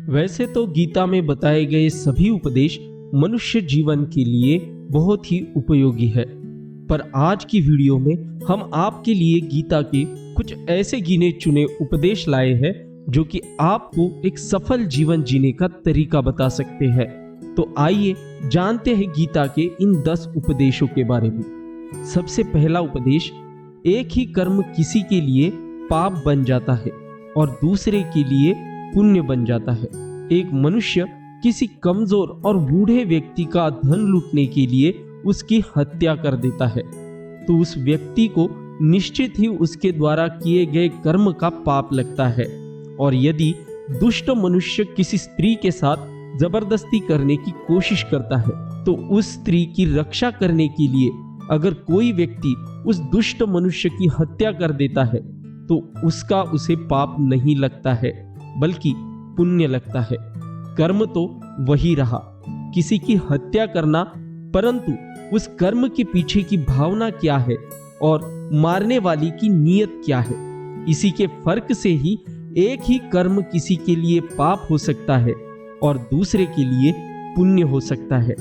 वैसे तो गीता में बताए गए सभी उपदेश मनुष्य जीवन के लिए बहुत ही उपयोगी है, पर आज की वीडियो में हम आपके लिए गीता के कुछ ऐसे गिने चुने उपदेश लाए हैं जो कि आपको एक सफल जीवन जीने का तरीका बता सकते हैं। तो आइए जानते हैं गीता के इन 10 उपदेशों के बारे में। सबसे पहला उपदेश, एक ही कर्म किसी के लिए पाप बन जाता है और दूसरे के लिए पुण्य बन जाता है। एक मनुष्य किसी कमजोर और बूढ़े व्यक्ति का धन लूटने के लिए उसकी हत्या कर देता है तो उस व्यक्ति को निश्चित ही उसके द्वारा किए गए कर्म का पाप लगता है। और यदि दुष्ट मनुष्य किसी स्त्री के साथ जबरदस्ती करने की कोशिश करता है तो उस स्त्री की रक्षा करने के लिए अगर कोई व्यक्ति उस दुष्ट मनुष्य की हत्या कर देता है तो उसका उसे पाप नहीं लगता है बल्कि पुण्य लगता है। कर्म तो वही रहा, किसी की हत्या करना, परंतु उस कर्म के पीछे की भावना क्या है और मारने वाली की नीयत क्या है, इसी के फर्क से ही एक ही कर्म किसी के लिए पाप हो सकता है और दूसरे के लिए पुण्य हो सकता है।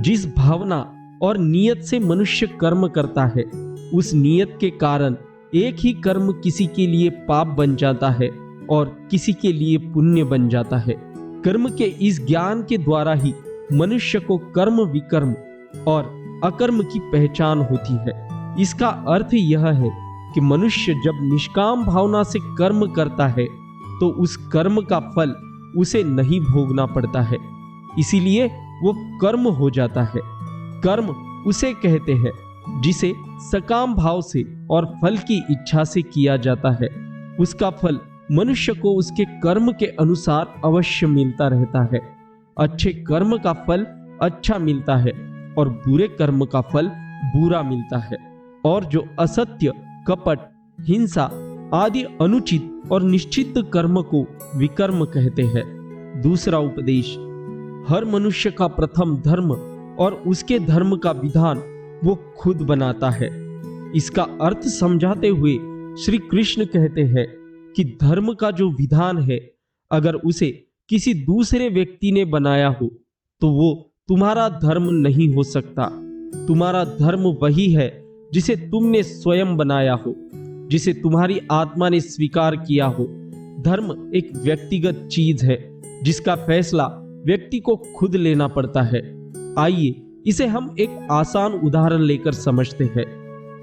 जिस भावना और नीयत से मनुष्य कर्म करता है उस नीयत के कारण एक ही कर्म किसी के लिए पाप बन जाता है और किसी के लिए पुण्य बन जाता है। कर्म के इस ज्ञान के द्वारा ही मनुष्य को कर्म विकर्म और अकर्म की पहचान होती है। इसका अर्थ यह है कि मनुष्य जब निष्काम भावना से कर्म करता है तो उस कर्म का फल उसे नहीं भोगना पड़ता है, इसीलिए वो कर्म हो जाता है। कर्म उसे कहते हैं जिसे सकाम भाव से और फल की इच्छा से किया जाता है। उसका फल मनुष्य को उसके कर्म के अनुसार अवश्य मिलता रहता है। अच्छे कर्म का फल अच्छा मिलता है और बुरे कर्म का फल बुरा मिलता है। और जो असत्य, कपट, हिंसा आदि अनुचित और निश्चित कर्म को विकर्म कहते हैं। दूसरा उपदेश, हर मनुष्य का प्रथम धर्म और उसके धर्म का विधान वो खुद बनाता है। इसका अर्थ समझाते हुए श्री कृष्ण कहते हैं कि धर्म का जो विधान है अगर उसे किसी दूसरे व्यक्ति ने बनाया हो तो वो तुम्हारा धर्म नहीं हो सकता। तुम्हारा धर्म वही है जिसे तुमने स्वयं बनाया हो, जिसे तुम्हारी आत्मा ने स्वीकार किया हो। धर्म एक व्यक्तिगत चीज है जिसका फैसला व्यक्ति को खुद लेना पड़ता है। आइए इसे हम एक आसान उदाहरण लेकर समझते हैं।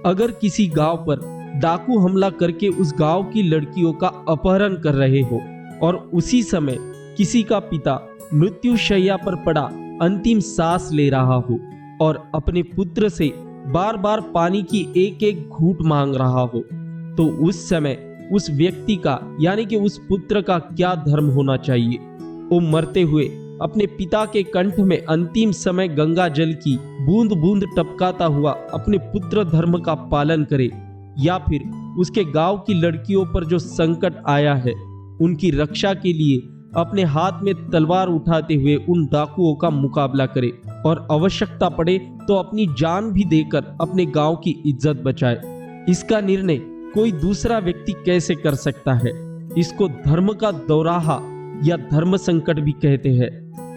अगर किसी गांव पर डाकू हमला करके उस गांव की लड़कियों का अपहरण कर रहे हो और उसी समय किसी का पिता मृत्युशैया पर पड़ा अंतिम सांस ले रहा हो और अपने पुत्र से बार बार पानी की एक एक घूंट मांग रहा हो तो उस समय उस व्यक्ति का यानी कि उस पुत्र का क्या धर्म होना चाहिए? वो मरते हुए अपने पिता के कंठ में अंतिम समय गंगा जल की बूंद बूंद टपकाता हुआ अपने पुत्र धर्म का पालन करे, या फिर उसके गांव की लड़कियों पर जो संकट आया है उनकी रक्षा के लिए अपने हाथ में तलवार उठाते हुए उन डाकुओं का मुकाबला करे और आवश्यकता पड़े तो अपनी जान भी देकर अपने गांव की इज्जत बचाए। इसका निर्णय कोई दूसरा व्यक्ति कैसे कर सकता है? इसको धर्म का दोराहा या धर्म संकट भी कहते हैं।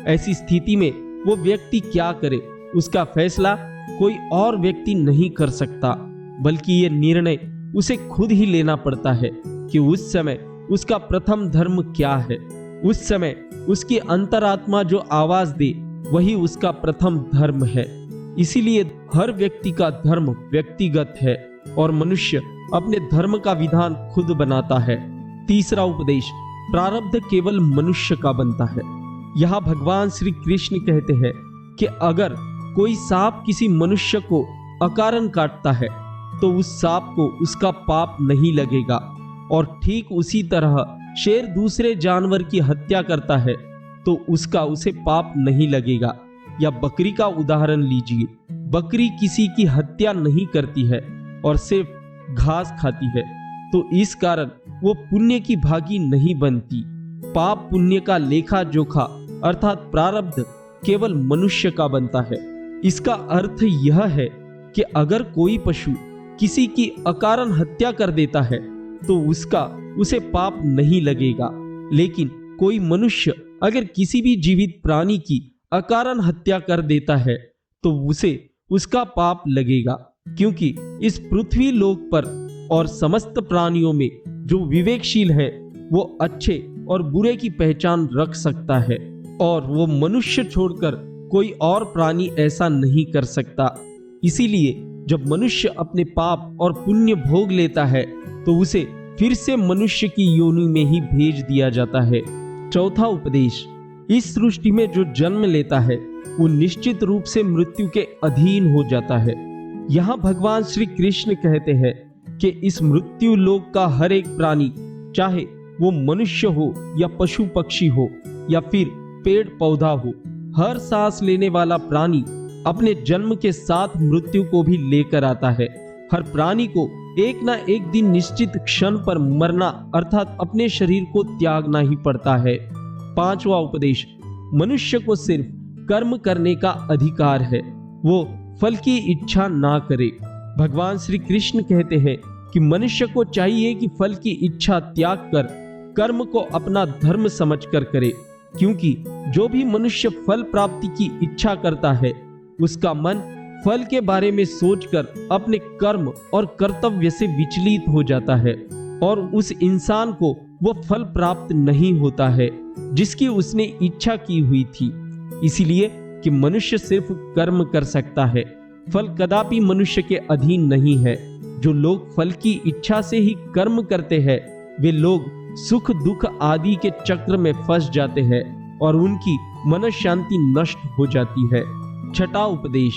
ऐसी स्थिति में वो व्यक्ति क्या करे, उसका फैसला कोई और व्यक्ति नहीं कर सकता, बल्कि ये निर्णय उसे खुद ही लेना पड़ता है कि उस समय उसका प्रथम धर्म क्या है। उस समय उसकी अंतरात्मा जो आवाज दे वही उसका प्रथम धर्म है। इसीलिए हर व्यक्ति का धर्म व्यक्तिगत है और मनुष्य अपने धर्म का विधान खुद बनाता है। तीसरा उपदेश, प्रारब्ध केवल मनुष्य का बनता है। यहाँ भगवान श्री कृष्ण कहते हैं कि अगर कोई सांप किसी मनुष्य को अकारण काटता है तो उस सांप को उसका पाप नहीं लगेगा, और ठीक उसी तरह शेर दूसरे जानवर की हत्या करता है तो उसका उसे पाप नहीं लगेगा। या बकरी का उदाहरण लीजिए, बकरी किसी की हत्या नहीं करती है और सिर्फ घास खाती है तो इस कारण वो पुण्य की भागी नहीं बनती। पाप पुण्य का लेखा जोखा अर्थात प्रारब्ध केवल मनुष्य का बनता है। इसका अर्थ यह है कि अगर कोई पशु किसी की अकारण हत्या कर देता है तो उसे पाप नहीं लगेगा, लेकिन कोई मनुष्य अगर किसी भी जीवित प्राणी की अकारण हत्या कर देता है तो उसे उसका पाप लगेगा, क्योंकि इस पृथ्वी लोक पर और समस्त प्राणियों में जो विवेकशील है वो अच्छे और बुरे की पहचान रख सकता है, और वो मनुष्य छोड़कर कोई और प्राणी ऐसा नहीं कर सकता। इसीलिए जब मनुष्य अपने पाप और पुण्य भोग लेता है तो उसे फिर से मनुष्य की योनि में ही भेज दिया जाता है। चौथा उपदेश, इस सृष्टि में जो जन्म लेता है वो निश्चित रूप से मृत्यु के अधीन हो जाता है। यहाँ भगवान श्री कृष्ण कहते हैं कि इस मृत्यु लोक का हर एक प्राणी, चाहे वो मनुष्य हो या पशु पक्षी हो या फिर पेड़ पौधा हो, हर सांस लेने वाला प्राणी अपने जन्म के साथ मृत्यु को भी लेकर आता है। हर प्राणी को एक ना एक दिन निश्चित क्षण पर मरना अर्थात अपने शरीर को त्यागना ही पड़ता है। पांचवा उपदेश, मनुष्य को सिर्फ कर्म करने का अधिकार है, वो फल की इच्छा ना करे। भगवान श्री कृष्ण कहते हैं कि मनुष्य को चाहिए कि फल की इच्छा त्याग कर कर्म को अपना धर्म समझकर करे, क्योंकि जो भी मनुष्य फल प्राप्ति की इच्छा करता है उसका मन फल के बारे में सोचकर अपने कर्म और कर्तव्य से विचलित हो जाता है और उस इंसान को वह फल प्राप्त नहीं होता है जिसकी उसने इच्छा की हुई थी। इसीलिए कि मनुष्य सिर्फ कर्म कर सकता है, फल कदापि मनुष्य के अधीन नहीं है। जो लोग फल की इच्छा से ही कर्म करते हैं वे लोग सुख दुख आदि के चक्र में फंस जाते हैं और उनकी मन शांति नष्ट हो जाती है। छठा उपदेश,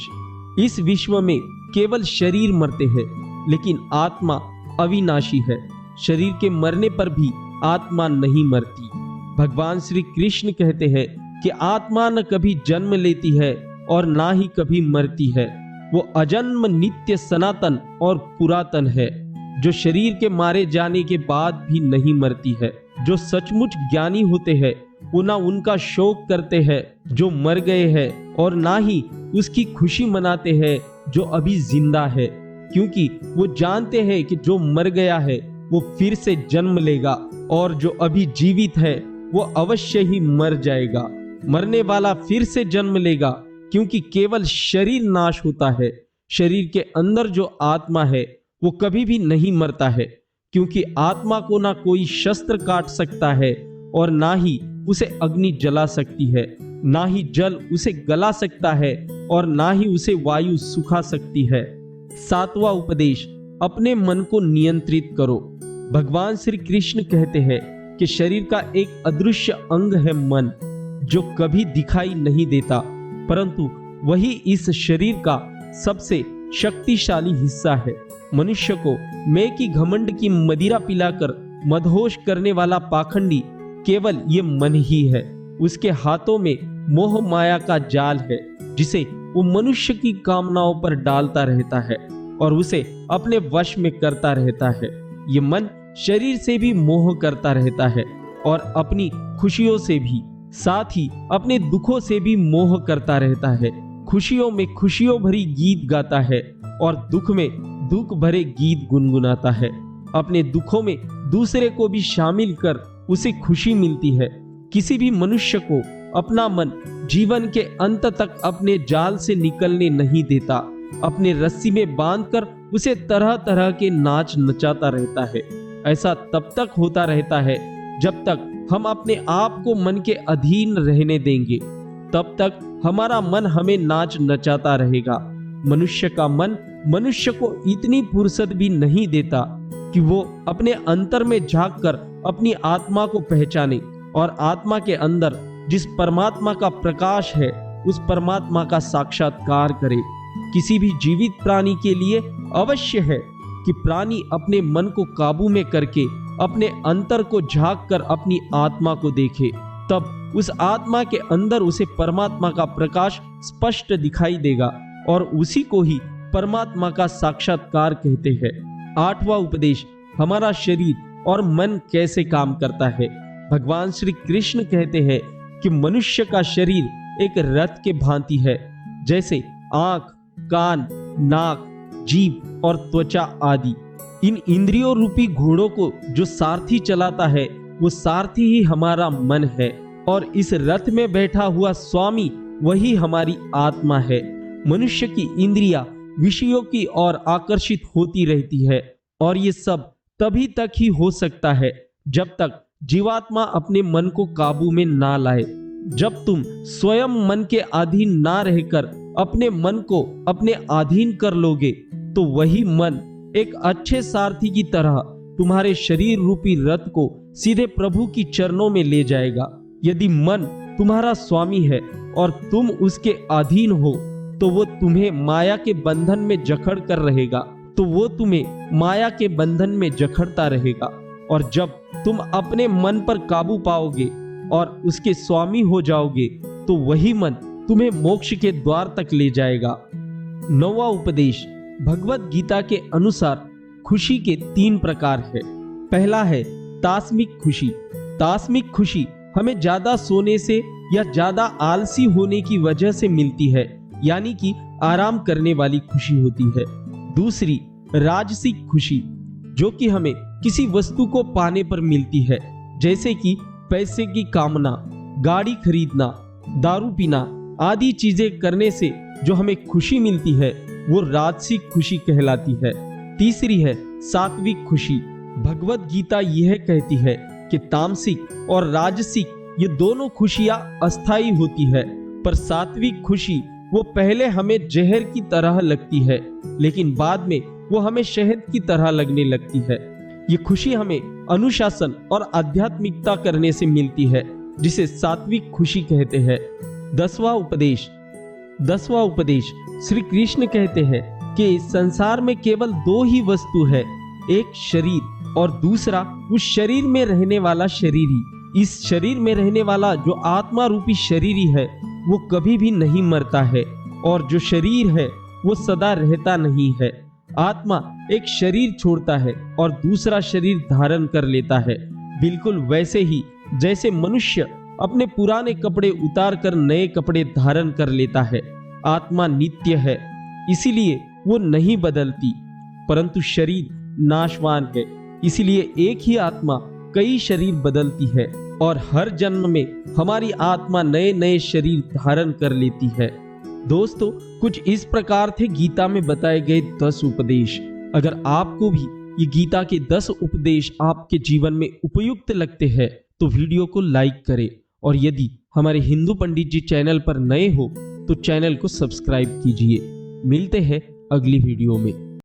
इस विश्व में केवल शरीर मरते हैं लेकिन आत्मा अविनाशी है। शरीर के मरने पर भी आत्मा नहीं मरती। भगवान श्री कृष्ण कहते हैं कि आत्मा न कभी जन्म लेती है और ना ही कभी मरती है, वो अजन्म नित्य सनातन और पुरातन है, जो शरीर के मारे जाने के बाद भी नहीं मरती है। जो सचमुच ज्ञानी होते हैं वो ना उनका शोक करते हैं जो मर गए हैं और ना ही उसकी खुशी मनाते हैं जो अभी जिंदा है, क्योंकि वो जानते हैं कि जो मर गया है वो फिर से जन्म लेगा और जो अभी जीवित है वो अवश्य ही मर जाएगा। मरने वाला फिर से जन्म लेगा, क्योंकि केवल शरीर नाश होता है। शरीर के अंदर जो आत्मा है वो कभी भी नहीं मरता है, क्योंकि आत्मा को ना कोई शस्त्र काट सकता है और ना ही उसे अग्नि जला सकती है, ना ही जल उसे गला सकता है और ना ही उसे वायु सुखा सकती है। सातवां उपदेश, अपने मन को नियंत्रित करो। भगवान श्री कृष्ण कहते हैं कि शरीर का एक अदृश्य अंग है मन, जो कभी दिखाई नहीं देता, परंतु वही इस शरीर का सबसे शक्तिशाली हिस्सा है। मनुष्य को मैं की घमंड की मदिरा पिलाकर मदहोश करने वाला पाखंडी केवल ये मन ही है। उसके हाथों में मोह माया का जाल है जिसे वो मनुष्य की कामनाओं पर डालता रहता है और उसे अपने वश में करता रहता है। ये मन शरीर से भी मोह करता रहता है और अपनी खुशियों से भी, साथ ही अपने दुखों से भी मोह करता रहता है। खुशियों में खुशियों भरी गीत गाता है और दुख में दुख भरे गीत गुनगुनाता है। अपने दुखों में दूसरे को भी शामिल कर उसे खुशी मिलती है। किसी भी मनुष्य को अपना मन जीवन के अंत तक अपने जाल से निकलने नहीं देता। अपने रस्सी में बांधकर उसे तरह तरह के नाच नचाता रहता है। ऐसा तब तक होता रहता है जब तक हम अपने आप को मन के अधीन रहने देंगे, तब तक हमारा मन हमें नाच नचाता रहेगा। मनुष्य का मन मनुष्य को इतनी फुर्सत भी नहीं देता कि वो अपने अंतर में झांककर अपनी आत्मा को पहचाने और आत्मा के अंदर जिस परमात्मा का प्रकाश है उस परमात्मा का साक्षात्कार करे। किसी भी जीवित प्राणी के लिए अवश्य है कि प्राणी अपने मन को काबू में करके अपने अंतर को झांक कर अपनी आत्मा को देखे, तब उस आत्मा के अंदर उसे परमात्मा का प्रकाश स्पष्ट दिखाई देगा और उसी को ही परमात्मा का साक्षात्कार कहते हैं। आठवां उपदेश, हमारा शरीर और मन कैसे काम करता है। भगवान श्री कृष्ण कहते हैं कि मनुष्य का शरीर एक रथ के भांति है, जैसे आंख, कान, नाक, जीभ और त्वचा आदि। इन इंद्रियों रूपी घोड़ों को जो सारथी चलाता है वो सारथी ही हमारा मन है और इस रथ में बैठा हुआ स्वामी वही हमारी आत्मा है। मनुष्य की इंद्रियां विषयों की ओर आकर्षित होती रहती है और ये सब तभी तक ही हो सकता है जब तक जीवात्मा अपने मन को काबू में ना लाए। जब तुम स्वयं मन के अधीन ना रहकर अपने मन को अपने अधीन कर लोगे तो वही मन एक अच्छे सारथी की तरह तुम्हारे शरीर रूपी रथ को सीधे प्रभु की चरणों में ले जाएगा। यदि मन तुम्हारा स्वामी है और तुम उसके अधीन हो तो वो तुम्हें माया के बंधन में जकड़ कर रहेगा, तो वो तुम्हें माया के बंधन में जकड़ता रहेगा। और जब तुम अपने मन पर काबू पाओगे और उसके स्वामी हो जाओगे तो वही मन तुम्हें मोक्ष के द्वार तक ले जाएगा। 9वां उपदेश भगवत गीता के अनुसार खुशी के 3 प्रकार है। पहला है तास्मिक खुशी। तास्मिक खुशी हमें ज्यादा सोने से या ज्यादा आलसी होने की वजह से मिलती है, यानी कि आराम करने वाली खुशी होती है। दूसरी राजसिक खुशी, जो कि हमें किसी वस्तु को पाने पर मिलती है, जैसे कि पैसे की कामना, गाड़ी खरीदना, दारू पीना आदि चीजें करने से जो हमें खुशी मिलती है वो राजसिक खुशी कहलाती है। तीसरी है सात्विक खुशी। भगवत गीता यह कहती है कि तामसिक और राजसिक ये दोनों खुशियां अस्थायी होती है, पर सात्विक खुशी वो पहले हमें जहर की तरह लगती है लेकिन बाद में वो हमें शहद की तरह लगने लगती है। ये खुशी हमें अनुशासन और आध्यात्मिकता करने से मिलती है, जिसे सात्विक खुशी कहते हैं। 10वां उपदेश श्री कृष्ण कहते हैं कि संसार में केवल 2 ही वस्तु है, एक शरीर और दूसरा उस शरीर में रहने वाला शरीरी। इस शरीर में रहने वाला जो आत्मा रूपी शरीरी है वो कभी भी नहीं मरता है और जो शरीर है वो सदा रहता नहीं है। आत्मा एक शरीर छोड़ता है और दूसरा शरीर धारण कर लेता है, बिल्कुल वैसे ही जैसे मनुष्य अपने पुराने कपड़े उतार कर नए कपड़े धारण कर लेता है। आत्मा नित्य है, इसीलिए वो नहीं बदलती, परंतु शरीर नाशवान है, इसीलिए एक ही आत्मा कई शरीर बदलती है और हर जन्म में हमारी आत्मा नए नए शरीर धारण कर लेती है। दोस्तों, कुछ इस प्रकार थे गीता में बताए गए 10 उपदेश। अगर आपको भी ये गीता के 10 उपदेश आपके जीवन में उपयुक्त लगते हैं तो वीडियो को लाइक करें और यदि हमारे हिंदू पंडित जी चैनल पर नए हो तो चैनल को सब्सक्राइब कीजिए। मिलते हैं अगली वीडियो में।